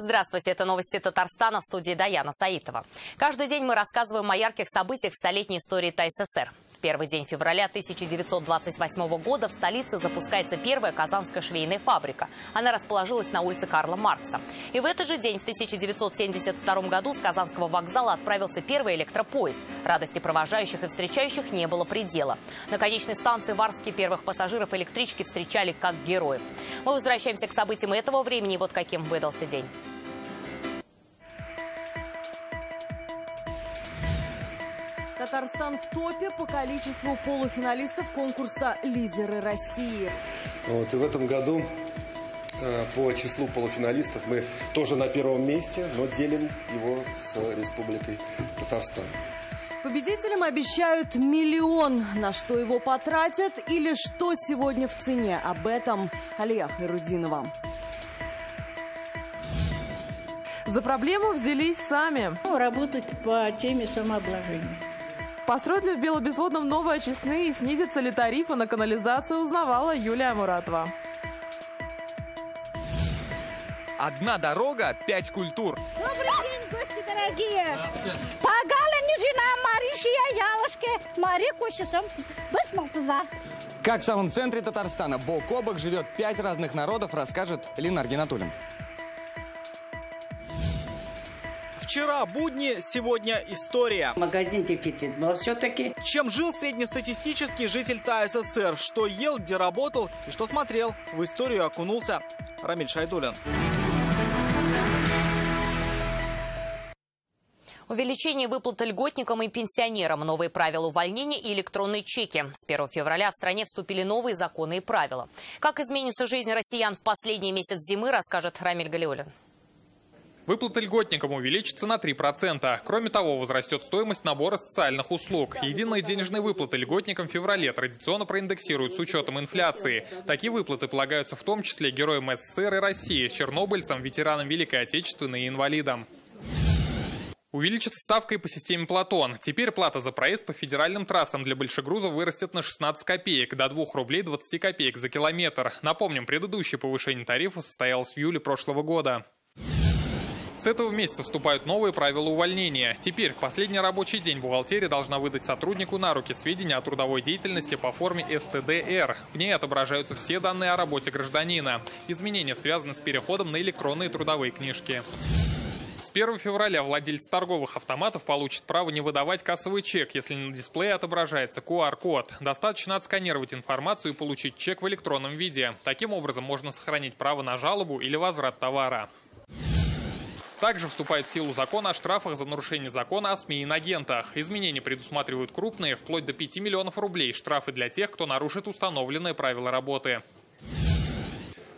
Здравствуйте, это новости Татарстана, в студии Даяна Саитова. Каждый день мы рассказываем о ярких событиях в столетней истории ТАССР. В первый день февраля 1928 года в столице запускается первая казанская швейная фабрика. Она расположилась на улице Карла Маркса. И в этот же день, в 1972 году, с Казанского вокзала отправился первый электропоезд. Радости провожающих и встречающих не было предела. На конечной станции в Арске первых пассажиров электрички встречали как героев. Мы возвращаемся к событиям этого времени, вот каким выдался день. Татарстан в топе по количеству полуфиналистов конкурса «Лидеры России». И в этом году по числу полуфиналистов мы тоже на первом месте, но делим его с Республикой Татарстан. Победителям обещают миллион. На что его потратят или что сегодня в цене? Об этом Алия Хайрудинова. За проблему взялись сами. Работать по теме самообложения. Построят ли в Белобезводном новые очистные и снизятся ли тарифы на канализацию, узнавала Юлия Муратова. Одна дорога, 5 культур. Добрый день, гости дорогие. Погала не жена Маришия, Ялушки, Мари Кущесом, Бысмалтуза. Как в самом центре Татарстана бок о бок живет 5 разных народов, расскажет Лина Аргинатуллин. Вчера будни, сегодня история. Магазин дефицит, но все-таки... Чем жил среднестатистический житель ТАССР? Что ел, где работал и что смотрел? В историю окунулся Рамиль Шайдуллин. Увеличение выплаты льготникам и пенсионерам, новые правила увольнения и электронные чеки. С 1 февраля в стране вступили новые законы и правила. Как изменится жизнь россиян в последний месяц зимы, расскажет Рамиль Галиуллин. Выплаты льготникам увеличатся на 3%. Кроме того, возрастет стоимость набора социальных услуг. Единые денежные выплаты льготникам в феврале традиционно проиндексируют с учетом инфляции. Такие выплаты полагаются в том числе героям СССР и России, чернобыльцам, ветеранам Великой Отечественной и инвалидам. Увеличится ставка и по системе Платон. Теперь плата за проезд по федеральным трассам для большегрузов вырастет на 16 копеек, до 2 рублей 20 копеек за километр. Напомним, предыдущее повышение тарифа состоялось в июле прошлого года. С этого месяца вступают новые правила увольнения. Теперь в последний рабочий день бухгалтерия должна выдать сотруднику на руки сведения о трудовой деятельности по форме СТДР. В ней отображаются все данные о работе гражданина. Изменения связаны с переходом на электронные трудовые книжки. С 1 февраля владельцы торговых автоматов получат право не выдавать кассовый чек, если на дисплее отображается QR-код. Достаточно отсканировать информацию и получить чек в электронном виде. Таким образом можно сохранить право на жалобу или возврат товара. Также вступает в силу закон о штрафах за нарушение закона о СМИ и инагентах. Изменения предусматривают крупные, вплоть до 5 миллионов рублей, штрафы для тех, кто нарушит установленные правила работы.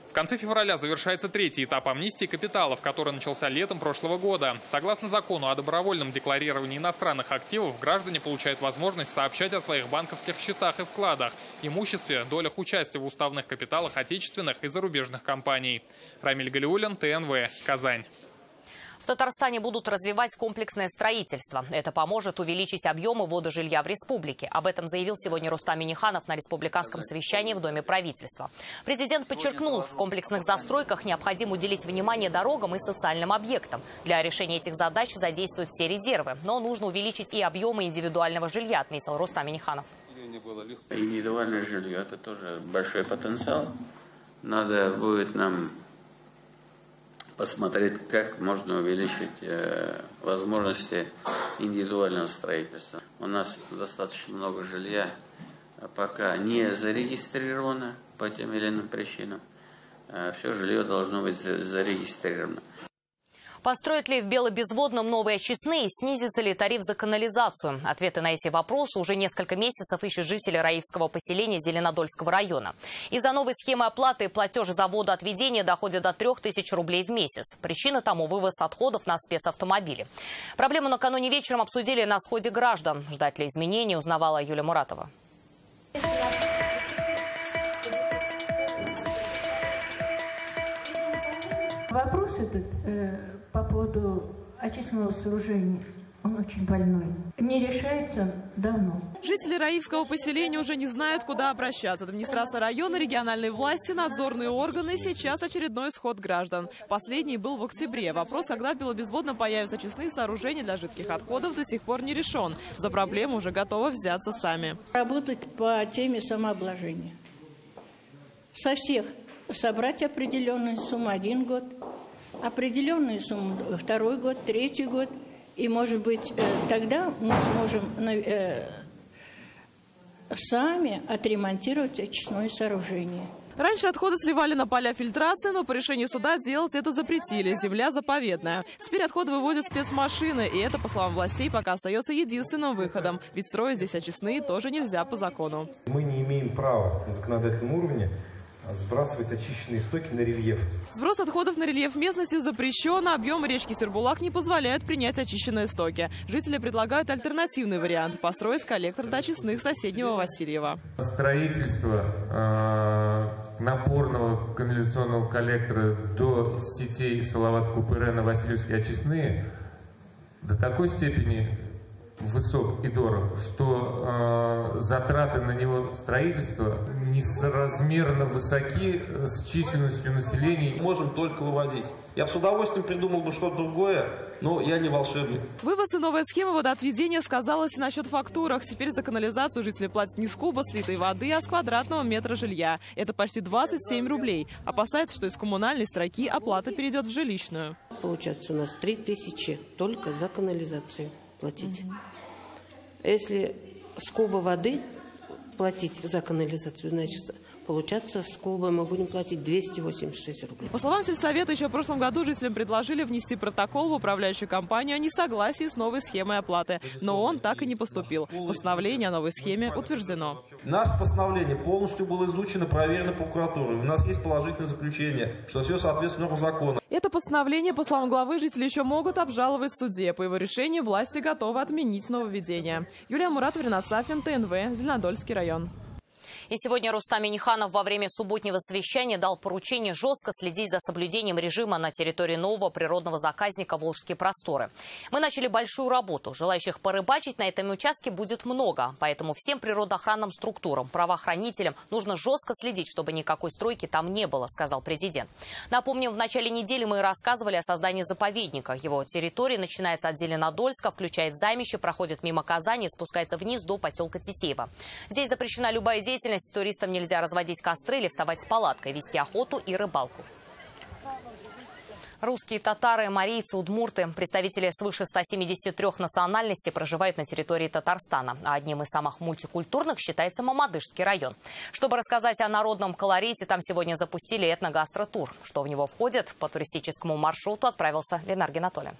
В конце февраля завершается третий этап амнистии капиталов, который начался летом прошлого года. Согласно закону о добровольном декларировании иностранных активов, граждане получают возможность сообщать о своих банковских счетах и вкладах, имуществе, долях участия в уставных капиталах отечественных и зарубежных компаний. Рамиль Галиуллин, ТНВ, Казань. В Татарстане будут развивать комплексное строительство. Это поможет увеличить объемы ввода жилья в республике. Об этом заявил сегодня Рустам Минниханов на республиканском совещании в Доме правительства. Президент подчеркнул, в комплексных застройках необходимо уделить внимание дорогам и социальным объектам. Для решения этих задач задействуют все резервы. Но нужно увеличить и объемы индивидуального жилья, отметил Рустам Минниханов. Индивидуальное жилье – это тоже большой потенциал. Надо будет нам посмотреть, как можно увеличить возможности индивидуального строительства. У нас достаточно много жилья пока не зарегистрировано по тем или иным причинам. Все жилье должно быть зарегистрировано. Построят ли в Белобезводном новые очистные и снизится ли тариф за канализацию? Ответы на эти вопросы уже несколько месяцев ищут жители Раифского поселения Зеленодольского района. Из-за новой схемы оплаты платежи за водоотведение доходят до 3000 рублей в месяц. Причина тому – вывоз отходов на спецавтомобили. Проблему накануне вечером обсудили на сходе граждан. Ждать ли изменений, узнавала Юлия Муратова. Вопрос этот по поводу очистного сооружения Он очень больной. Не решается давно. Жители Раивского поселения уже не знают, куда обращаться. Администрация района, региональные власти, надзорные органы. Сейчас очередной сход граждан. Последний был в октябре. Вопрос, когда в Белобезводном появятся очистные сооружения для жидких отходов, до сих пор не решен. За проблему уже готовы взяться сами. Работать по теме самообложения. Со всех собрать определенную сумму 1 год, определенную сумму 2 год, 3 год. И, может быть, тогда мы сможем сами отремонтировать очистное сооружение. Раньше отходы сливали на поля фильтрации, но по решению суда делать это запретили. Земля заповедная. Теперь отходы вывозят спецмашины, и это, по словам властей, пока остается единственным выходом. Ведь строить здесь очистные тоже нельзя по закону. Мы не имеем права на законодательном уровне сбрасывать очищенные стоки на рельеф. Сброс отходов на рельеф местности запрещен, а объемы речки Сербулак не позволяют принять очищенные стоки. Жители предлагают альтернативный вариант – построить коллектор до очистных соседнего Васильева. Строительство напорного канализационного коллектора до сетей Салават-Купыре на Васильевские очистные до такой степени высок и дорог, что затраты на него строительства несоразмерно высоки с численностью населения. Можем только вывозить. Я бы с удовольствием придумал бы что-то другое, но я не волшебник. Вывоз и новая схема водоотведения сказалась и насчет фактурах. Теперь за канализацию жители платят не с куба слитой воды, а с квадратного метра жилья. Это почти 27 рублей. Опасается, что из коммунальной строки оплата перейдет в жилищную. Получается, у нас 3000 только за канализацию платить. Если с куба воды платить за канализацию, значит, получается, с куба мы будем платить 286 рублей. По словам сельсовета, еще в прошлом году жителям предложили внести протокол в управляющую компанию о несогласии с новой схемой оплаты. Но он так и не поступил. Постановление о новой схеме утверждено. Наше постановление полностью было изучено, проверено прокуратурой. У нас есть положительное заключение, что все соответствует нормам закона. Это постановление, по словам главы, жители еще могут обжаловать в суде. По его решению власти готовы отменить нововведение. Юлия Муратова, Ренат Сафин, ТНВ, Зеленодольский район. И сегодня Рустам Минниханов во время субботнего совещания дал поручение жестко следить за соблюдением режима на территории нового природного заказника «Волжские просторы». Мы начали большую работу. Желающих порыбачить на этом участке будет много. Поэтому всем природоохранным структурам, правоохранителям нужно жестко следить, чтобы никакой стройки там не было, сказал президент. Напомним, в начале недели мы рассказывали о создании заповедника. Его территория начинается от Зеленодольска, включает Займище, проходит мимо Казани и спускается вниз до поселка Тетеево. Здесь запрещена любая деятельность. Туристам нельзя разводить костры или вставать с палаткой, вести охоту и рыбалку. Русские, татары, марийцы, удмурты, представители свыше 173 национальностей проживают на территории Татарстана. А одним из самых мультикультурных считается Мамадышский район. Чтобы рассказать о народном колорите, там сегодня запустили этногастротур. Что в него входит, по туристическому маршруту отправился Ленар Геннатолин.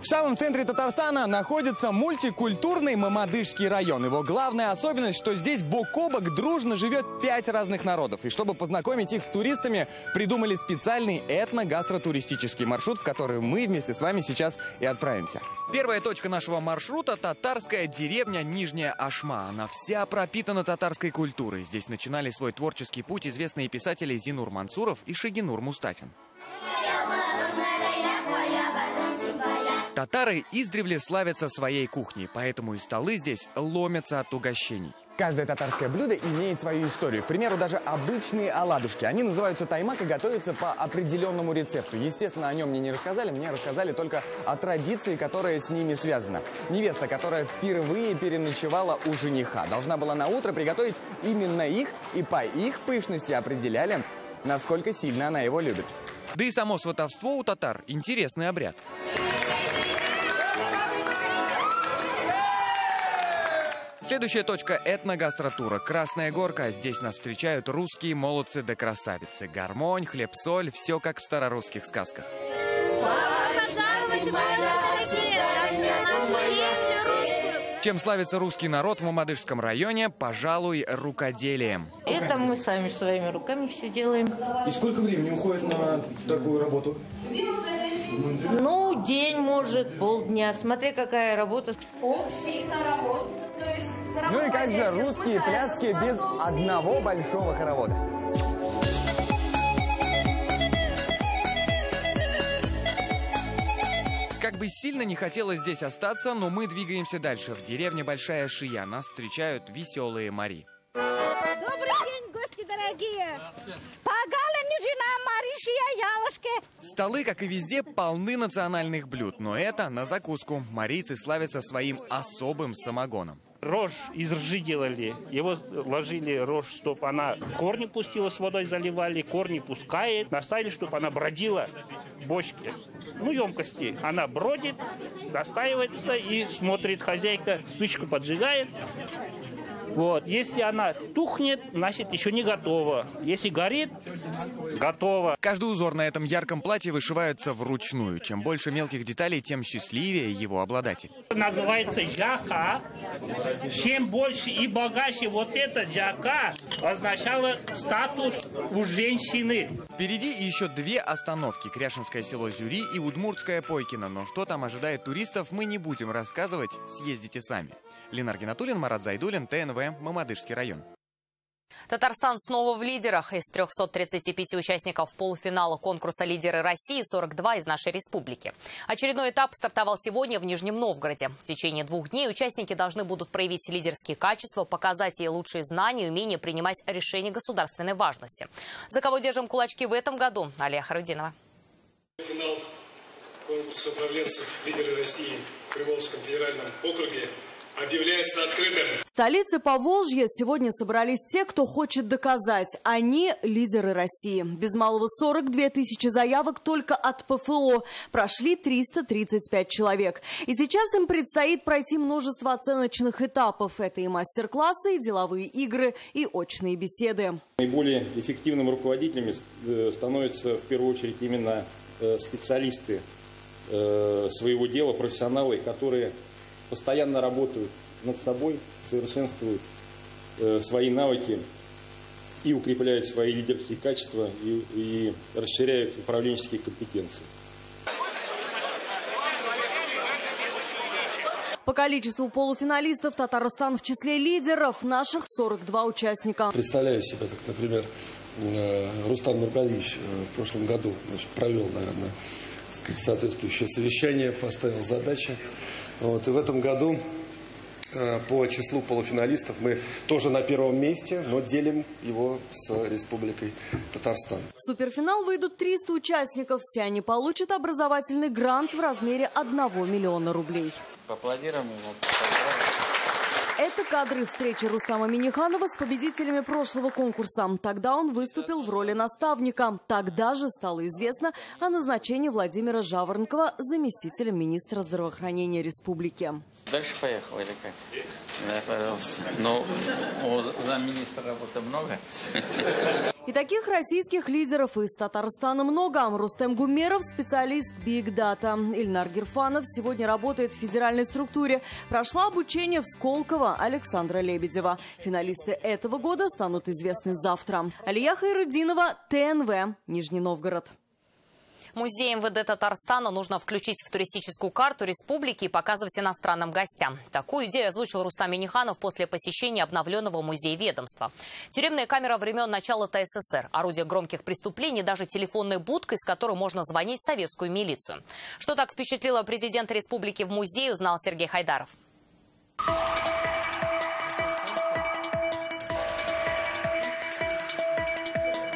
В самом центре Татарстана находится мультикультурный Мамадышский район. Его главная особенность, что здесь бок о бок дружно живет 5 разных народов. И чтобы познакомить их с туристами, придумали специальный этно-гастротуристический маршрут, в который мы вместе с вами сейчас и отправимся. Первая точка нашего маршрута – татарская деревня Нижняя Ашма. Она вся пропитана татарской культурой. Здесь начинали свой творческий путь известные писатели Зинур Мансуров и Шагинур Мустафин. Татары издревле славятся своей кухней, поэтому и столы здесь ломятся от угощений. Каждое татарское блюдо имеет свою историю. К примеру, даже обычные оладушки. Они называются таймак и готовятся по определенному рецепту. Естественно, о нем мне не рассказали. Мне рассказали только о традиции, которая с ними связана. Невеста, которая впервые переночевала у жениха, должна была на утро приготовить именно их, и по их пышности определяли, насколько сильно она его любит. Да и само сватовство у татар – интересный обряд. Следующая точка – этногастротура. Красная горка. Здесь нас встречают русские молодцы да красавицы. Гармонь, хлеб-соль – все как в старорусских сказках. Чем славится русский народ в Мамадышском районе? Пожалуй, рукоделием. Это мы сами своими руками все делаем. И сколько времени уходит на такую работу? Ну, день, может, полдня. Смотри, какая работа. Ну и как же русские пляски без одного большого хоровода? Как бы сильно не хотелось здесь остаться, но мы двигаемся дальше. В деревне Большая Шия нас встречают веселые Мари. Добрый день, гости дорогие! Погала нежина Маришия ялушки. Столы, как и везде, полны национальных блюд, но это на закуску. Марийцы славятся своим особым самогоном. Рожь из ржи делали. Его ложили рожь, чтобы она корни пустила, с водой заливали, корни пускает. Наставили, чтобы она бродила в бочке. Емкости. Она бродит, достаивается и смотрит хозяйка, спичку поджигает. Если она тухнет, значит, еще не готова. Если горит, готово. Каждый узор на этом ярком платье вышивается вручную. Чем больше мелких деталей, тем счастливее его обладатель. Называется джака. Чем больше и богаче эта джака означало статус у женщины. Впереди еще 2 остановки. Кряшинское село Зюри и Удмуртское Пойкино. Но что там ожидает туристов, мы не будем рассказывать. Съездите сами. Ленар Гинатуллин, Марат Зайдуллин, ТНВ, Мамадышский район. Татарстан снова в лидерах. Из 335 участников полуфинала конкурса «Лидеры России» 42 из нашей республики. Очередной этап стартовал сегодня в Нижнем Новгороде. В течение 2 дней участники должны будут проявить лидерские качества, показать ей лучшие знания и умение принимать решения государственной важности. За кого держим кулачки в этом году? Алия Харудинова. Финал конкурса управленцев «Лидеры России» в Приволжском федеральном округе объявляется открытым. В столице Поволжья сегодня собрались те, кто хочет доказать. Они лидеры России. Без малого 42 тысячи заявок только от ПФО. Прошли 335 человек. И сейчас им предстоит пройти множество оценочных этапов. Это и мастер-классы, и деловые игры, и очные беседы. Наиболее эффективными руководителями становятся в первую очередь именно специалисты своего дела, профессионалы, которые постоянно работают над собой, совершенствуют свои навыки и укрепляют свои лидерские качества и расширяют управленческие компетенции. По количеству полуфиналистов Татарстан в числе лидеров. Наших 42 участника. Представляю себя, как, например, Рустам Нургалиевич в прошлом году провел, наверное, соответствующее совещание, поставил задачи. И в этом году по числу полуфиналистов мы тоже на первом месте, но делим его с Республикой Татарстан. В суперфинал выйдут 300 участников. Все они получат образовательный грант в размере 1 миллиона рублей. Поаплодируем ему. Это кадры встречи Рустама Минниханова с победителями прошлого конкурса. Тогда он выступил в роли наставника. Тогда же стало известно о назначении Владимира Жаворонкова заместителем министра здравоохранения республики. Дальше поехал или как? Да, пожалуйста. Но у замминистра работы много. И таких российских лидеров из Татарстана много. Рустем Гумеров – специалист Big Data. Ильнар Гирфанов сегодня работает в федеральной структуре. Прошла обучение в Сколково Александра Лебедева. Финалисты этого года станут известны завтра. Алия Хайрудинова, ТНВ, Нижний Новгород. Музей МВД Татарстана нужно включить в туристическую карту республики и показывать иностранным гостям. Такую идею озвучил Рустам Минниханов после посещения обновленного музея ведомства. Тюремная камера времен начала ТССР, орудие громких преступлений, даже телефонная будка, из которой можно звонить в советскую милицию. Что так впечатлило президента республики в музее, узнал Сергей Хайдаров.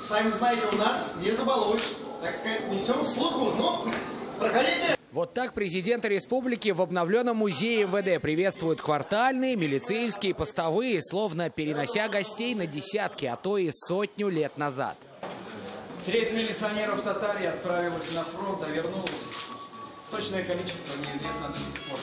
Сами знаете, у нас не забалуешь. Так сказать, несем службу, но проходите. Вот так президента республики в обновленном музее МВД приветствуют квартальные, милицейские, постовые, словно перенося гостей на десятки, а то и 100 лет назад. Треть милиционеров Татарии отправилась на фронт, а вернулась. Точное количество неизвестно до сих пор.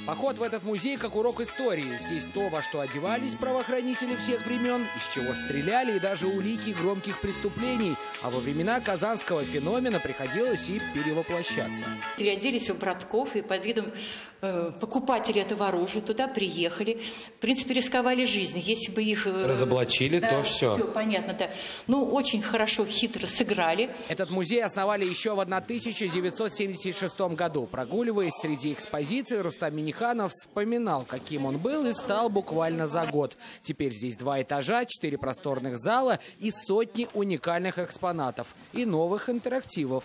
Поход в этот музей как урок истории. Здесь то, во что одевались правоохранители всех времен, из чего стреляли и даже улики громких преступлений. А во времена казанского феномена приходилось и перевоплощаться. Переоделись в братков и под видом покупателей этого оружия туда приехали. В принципе, рисковали жизнью. Если бы их... разоблачили, да, то все. Все понятно, да. Ну, очень хорошо, хитро сыграли. Этот музей основали еще в 1976 году. Прогуливаясь среди экспозиций, Рустам Минниханов вспоминал, каким он был, и стал буквально за год. Теперь здесь 2 этажа, 4 просторных зала и сотни уникальных экспонатов и новых интерактивов.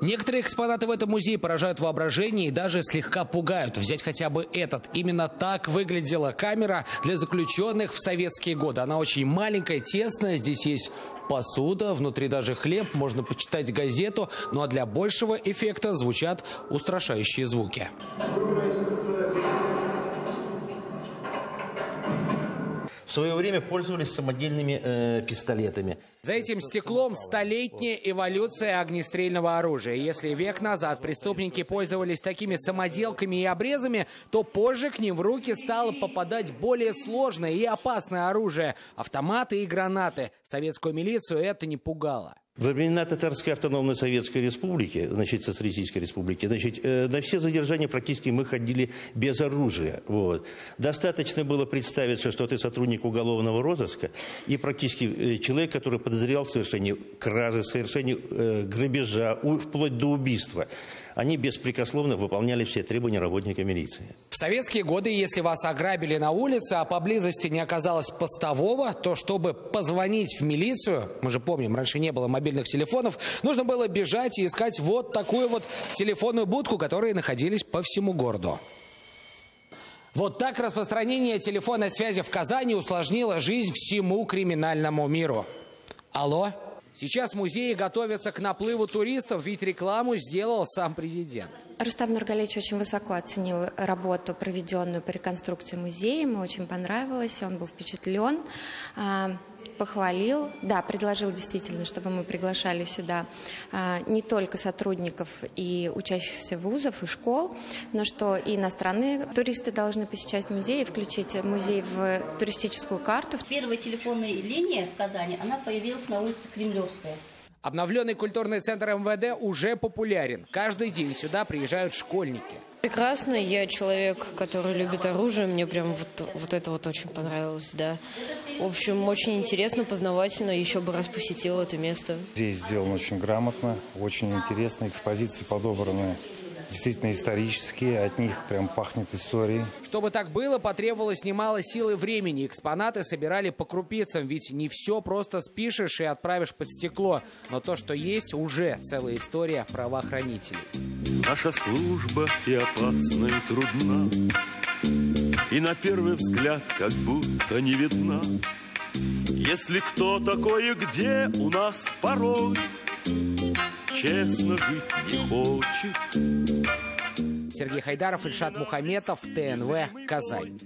Некоторые экспонаты в этом музее поражают воображение и даже слегка пугают. Взять хотя бы этот. Именно так выглядела камера для заключенных в советские годы. Она очень маленькая, тесная. Здесь есть посуда, внутри даже хлеб, можно почитать газету. Ну а для большего эффекта звучат устрашающие звуки. В свое время пользовались самодельными пистолетами. За этим стеклом столетняя эволюция огнестрельного оружия. Если век назад преступники пользовались такими самоделками и обрезами, то позже к ним в руки стало попадать более сложное и опасное оружие – автоматы и гранаты. Советскую милицию это не пугало. Во времена Татарской автономной Советской Республики, значит, Социалистической Республики, значит, на все задержания практически мы ходили без оружия. Вот. Достаточно было представиться, что ты сотрудник уголовного розыска, и практически человек, который подозревал в совершении кражи, в совершении грабежа, вплоть до убийства, они беспрекословно выполняли все требования работника милиции. В советские годы, если вас ограбили на улице, а поблизости не оказалось постового, то чтобы позвонить в милицию, мы же помним, раньше не было мобильных телефонов, нужно было бежать и искать вот такую вот телефонную будку, которые находились по всему городу. Вот так распространение телефонной связи в Казани усложнило жизнь всему криминальному миру. Алло? Сейчас музеи готовятся к наплыву туристов, ведь рекламу сделал сам президент. Рустам Нургалиевич очень высоко оценил работу, проведенную по реконструкции музея. Ему очень понравилось, он был впечатлен, похвалил. Да, предложил действительно, чтобы мы приглашали сюда не только сотрудников и учащихся вузов и школ, но что и иностранные туристы должны посещать музей и включить музей в туристическую карту. Первая телефонная линия в Казани, она появилась на улице Кремлевская. Обновленный культурный центр МВД уже популярен. Каждый день сюда приезжают школьники. Прекрасно. Я человек, который любит оружие. Мне прям вот это вот очень понравилось, да. В общем, очень интересно, познавательно. Еще бы раз посетил это место. Здесь сделано очень грамотно, очень интересно. Экспозиции подобраны действительно исторические, от них прям пахнет историей. Чтобы так было, потребовалось немало сил и времени. Экспонаты собирали по крупицам, ведь не все просто спишешь и отправишь под стекло. Но то, что есть, уже целая история правоохранителей. Наша служба и опасна, и трудна, и на первый взгляд как будто не видна. Если кто такой и где у нас порой честно жить не хочет. Сергей Хайдаров, Ильшат Мухаметов, ТНВ, Казань.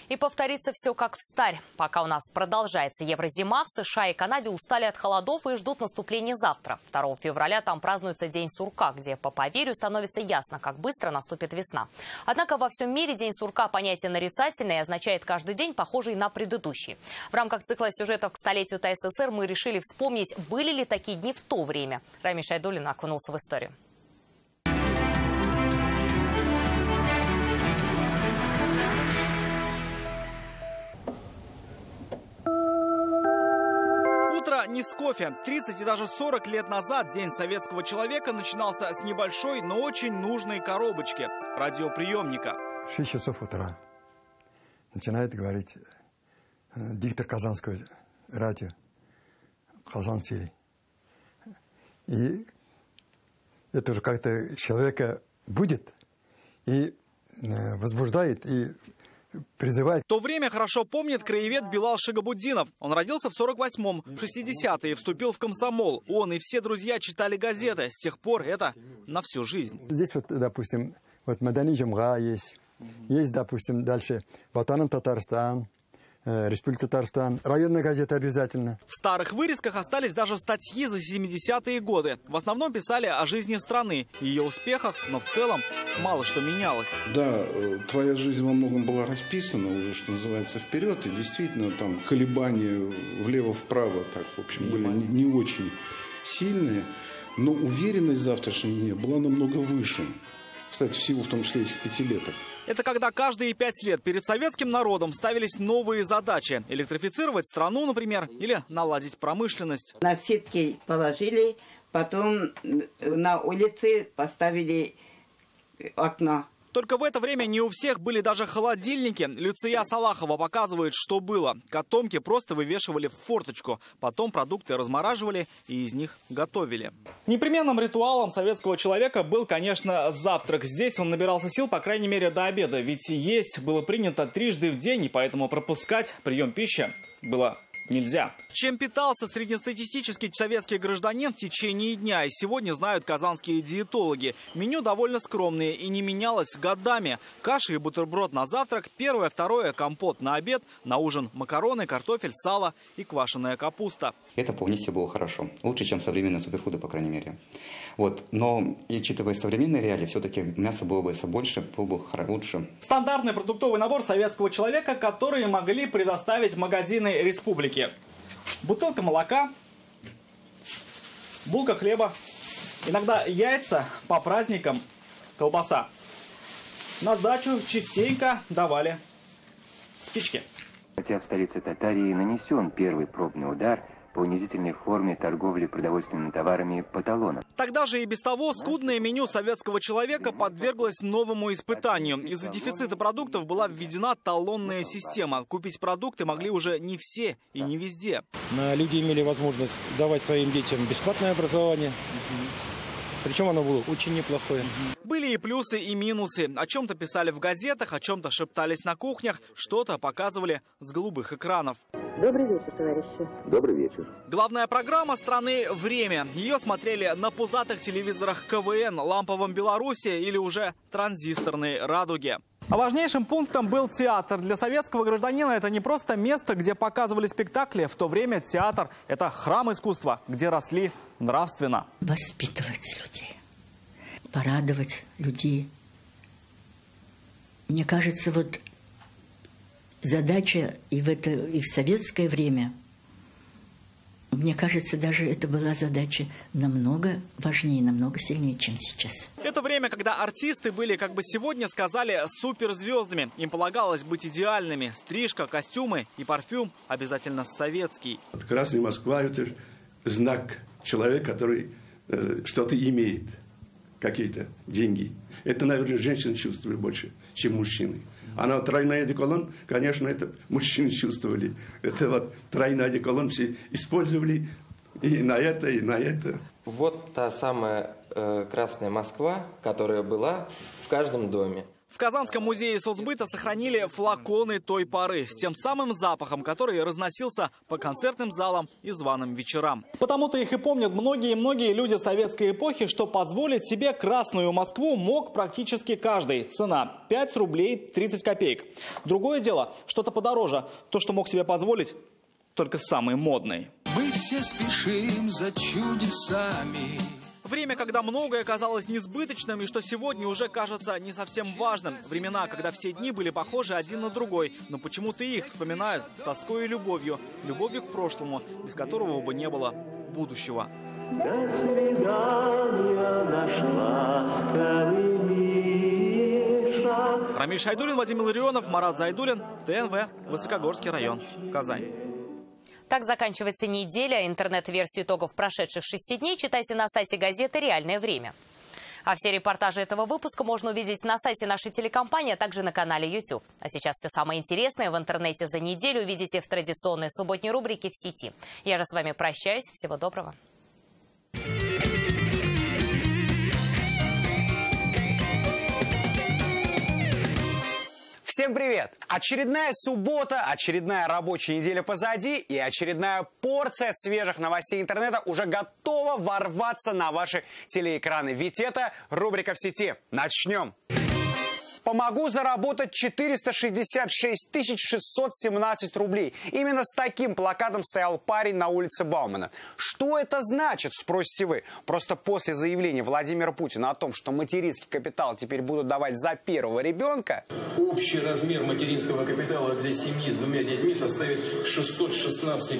И повторится все как встарь. Пока у нас продолжается Еврозима, в США и Канаде устали от холодов и ждут наступления завтра. 2 февраля там празднуется День сурка, где по поверью становится ясно, как быстро наступит весна. Однако во всем мире День сурка понятие нарицательное и означает каждый день, похожий на предыдущий. В рамках цикла сюжетов к столетию ТССР мы решили вспомнить, были ли такие дни в то время. Рамиль Шайдуллин окунулся в историю. Утро не с кофе. 30 и даже 40 лет назад День советского человека начинался с небольшой, но очень нужной коробочки – радиоприемника. В 6 часов утра начинает говорить диктор казанского радио Казан-Теле. И это уже как-то человека будет и возбуждает, и призывает. То время хорошо помнит краевед Билал Шигабуддинов. Он родился в 48-м, в 60-е вступил в комсомол. Он и все друзья читали газеты. С тех пор это на всю жизнь. Здесь вот, допустим, вот Мадани Джумга есть. Есть, допустим, дальше Ватаном Татарстан, Республика Татарстан. Районная газета обязательно. В старых вырезках остались даже статьи за 70-е годы. В основном писали о жизни страны, ее успехах, но в целом мало что менялось. Да, твоя жизнь во многом была расписана уже, что называется, вперед. И действительно там колебания влево-вправо, так, в общем, были не очень сильные, но уверенность в завтрашнем дне была намного выше. Кстати, в силу в том числе этих пятилеток. Это когда каждые 5 лет перед советским народом ставились новые задачи. Электрифицировать страну, например, или наладить промышленность. На сетки положили, потом на улице поставили окна. Только в это время не у всех были даже холодильники. Люция Салахова показывает, что было. Котомки просто вывешивали в форточку. Потом продукты размораживали и из них готовили. Непременным ритуалом советского человека был, конечно, завтрак. Здесь он набирался сил, по крайней мере, до обеда. Ведь есть было принято трижды в день, и поэтому пропускать прием пищи было нельзя. Чем питался среднестатистический советский гражданин в течение дня, и сегодня знают казанские диетологи. Меню довольно скромное и не менялось годами. Каша и бутерброд на завтрак, первое, второе, компот на обед, на ужин макароны, картофель, сало и квашеная капуста. Это вполне себе было хорошо. Лучше, чем современные суперфуды, по крайней мере. Вот. Но, учитывая современные реалии, все-таки мяса было бы больше, было бы лучше. Стандартный продуктовый набор советского человека, который могли предоставить магазины республики. Бутылка молока, булка хлеба, иногда яйца, по праздникам колбаса. На сдачу частенько давали спички. Хотя в столице Татарии нанесен первый пробный удар по унизительной форме торговли продовольственными товарами по талонам. Тогда же и без того скудное меню советского человека подверглось новому испытанию. Из-за дефицита продуктов была введена талонная система. Купить продукты могли уже не все и не везде. Люди имели возможность давать своим детям бесплатное образование. Причем оно было очень неплохое. Были и плюсы, и минусы. О чем-то писали в газетах, о чем-то шептались на кухнях, что-то показывали с голубых экранов. Добрый вечер, товарищи. Добрый вечер. Главная программа страны «Время». Ее смотрели на пузатых телевизорах КВН, ламповом Беларуси или уже транзисторной «Радуге». А важнейшим пунктом был театр. Для советского гражданина это не просто место, где показывали спектакли. В то время театр – это храм искусства, где росли нравственно. Воспитывать людей, порадовать людей. Мне кажется, вот задача и в советское время, мне кажется, даже это была задача намного важнее, намного сильнее, чем сейчас. Это время, когда артисты были, как бы сегодня сказали, суперзвездами. Им полагалось быть идеальными. Стрижка, костюмы и парфюм обязательно советский. Красная Москва – это знак человека, который что-то имеет, какие-то деньги. Это, наверное, женщины чувствуют больше, чем мужчины. Она тройная одеколон, конечно, это мужчины чувствовали. Это вот тройная одеколон все использовали и на это, и на это. Вот та самая Красная Москва, которая была в каждом доме. В Казанском музее соцбыта сохранили флаконы той поры с тем самым запахом, который разносился по концертным залам и званым вечерам. Потому-то их и помнят многие люди советской эпохи, что позволить себе Красную Москву мог практически каждый. Цена 5 рублей 30 копеек. Другое дело, что-то подороже. То, что мог себе позволить только самый модный. Мы все спешим за чудесами. Время, когда многое казалось несбыточным и что сегодня уже кажется не совсем важным. Времена, когда все дни были похожи один на другой, но почему-то их вспоминают с тоской и любовью. Любовью к прошлому, без которого бы не было будущего. До свидания, наш ласковый Миша. Рамиль Шайдуллин, Владимир Ларионов, Марат Зайдуллин, ТНВ, Высокогорский район, Казань. Так заканчивается неделя. Интернет-версию итогов прошедших 6 дней читайте на сайте газеты «Реальное время». А все репортажи этого выпуска можно увидеть на сайте нашей телекомпании, а также на канале YouTube. А сейчас все самое интересное в интернете за неделю увидите в традиционной субботней рубрике «В сети». Я же с вами прощаюсь. Всего доброго. Всем привет! Очередная суббота, очередная рабочая неделя позади и очередная порция свежих новостей интернета уже готова ворваться на ваши телеэкраны. Ведь это рубрика «В сети». Начнем! Помогу заработать 466 617 рублей. Именно с таким плакатом стоял парень на улице Баумана. Что это значит, спросите вы? Просто после заявления Владимира Путина о том, что материнский капитал теперь будут давать за первого ребенка. Общий размер материнского капитала для семьи с 2 детьми составит 616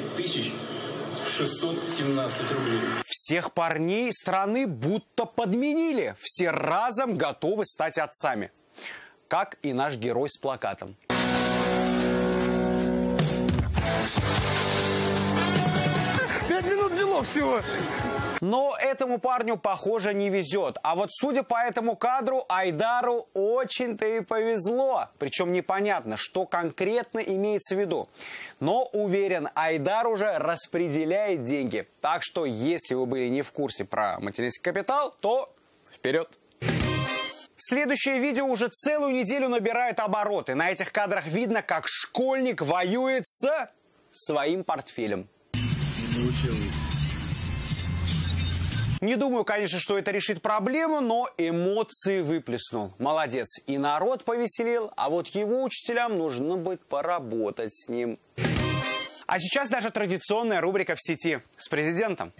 617 рублей. Все Всех парней страны будто подменили. Все разом готовы стать отцами. Как и наш герой с плакатом. Делов всего. Но этому парню, похоже, не везет. А вот судя по этому кадру, Айдару очень-то и повезло. Причем непонятно, что конкретно имеется в виду. Но, уверен, Айдар уже распределяет деньги. Так что, если вы были не в курсе про материнский капитал, то вперед! Следующее видео уже целую неделю набирает обороты. На этих кадрах видно, как школьник воюет с своим портфелем. Не думаю, конечно, что это решит проблему, но эмоции выплеснул. Молодец. И народ повеселил, а вот его учителям нужно будет поработать с ним. А сейчас наша традиционная рубрика «В сети» с президентом.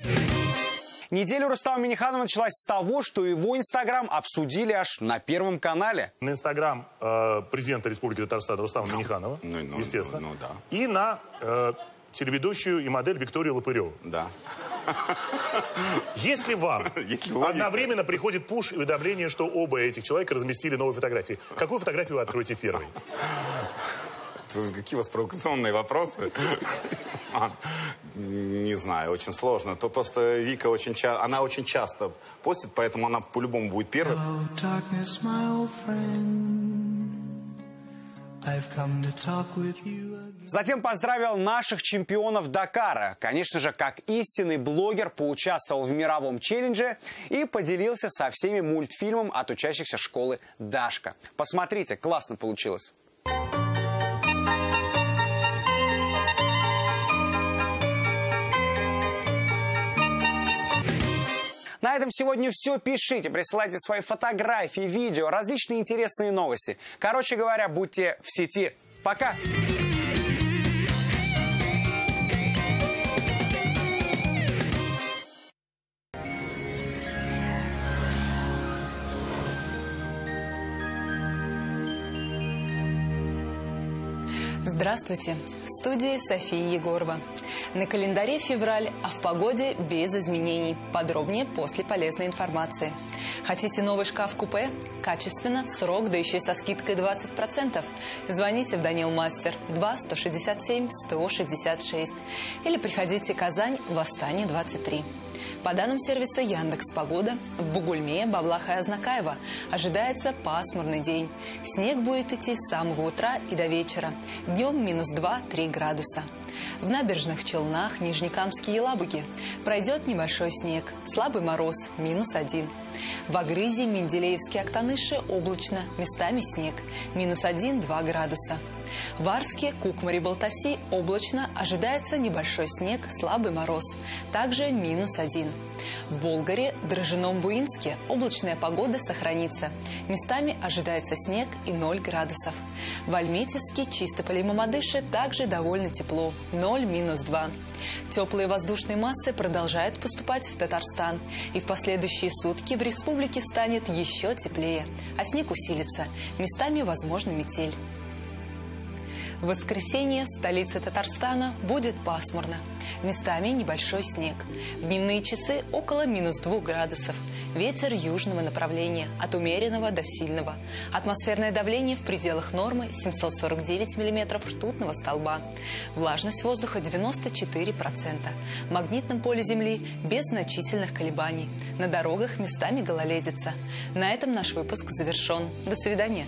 Неделя Рустама Минниханова началась с того, что его Инстаграм обсудили аж на Первом канале. На Инстаграм президента Республики Татарстан Рустама Минниханова, естественно. Да. И на телеведущую и модель Викторию Лопыреву. Да. Если вам одновременно приходит пуш-уведомление, что оба этих человека разместили новые фотографии, какую фотографию вы откроете первой? Какие у вас провокационные вопросы? Не знаю, очень сложно. То просто Вика она очень часто постит, поэтому она по-любому будет первой. Затем поздравил наших чемпионов Дакара. Конечно же, как истинный блогер, поучаствовал в мировом челлендже и поделился со всеми мультфильмом от учащихся школы «Дашка». Посмотрите, классно получилось. На этом сегодня все. Пишите, присылайте свои фотографии, видео, различные интересные новости. Короче говоря, будьте в сети. Пока! Здравствуйте! В студии София Егорова. На календаре февраль, а в погоде без изменений. Подробнее после полезной информации. Хотите новый шкаф-купе? Качественно, в срок, да еще и со скидкой 20%. Звоните в Данил Мастер 2-167-166. Или приходите в Казань, Восстание 23. По данным сервиса Яндекс.Погода, в Бугульме, Бавлаха и Азнакаево ожидается пасмурный день. Снег будет идти с самого утра и до вечера. Днем минус 2-3 градуса. В Набережных Челнах, Нижнекамске и Елабуге пройдет небольшой снег. Слабый мороз, минус 1. В Агрызе, Менделеевске, Актаныше облачно, местами снег, минус 1-2 градуса. В Арске, Кукмаре, Балтаси облачно, ожидается небольшой снег, слабый мороз, также минус 1. В Болгаре, Дрожжином, Буинске облачная погода сохранится, местами ожидается снег и 0 градусов. В Альметьевске, Чистополе и Мамадыше также довольно тепло, 0-2. Теплые воздушные массы продолжают поступать в Татарстан, и в последующие сутки в республике станет еще теплее, а снег усилится, местами возможна метель. В воскресенье в столице Татарстана будет пасмурно. Местами небольшой снег. В дневные часы около минус 2 градусов. Ветер южного направления, от умеренного до сильного. Атмосферное давление в пределах нормы 749 миллиметров ртутного столба. Влажность воздуха 94%. В магнитном поле Земли без значительных колебаний. На дорогах местами гололедица. На этом наш выпуск завершен. До свидания.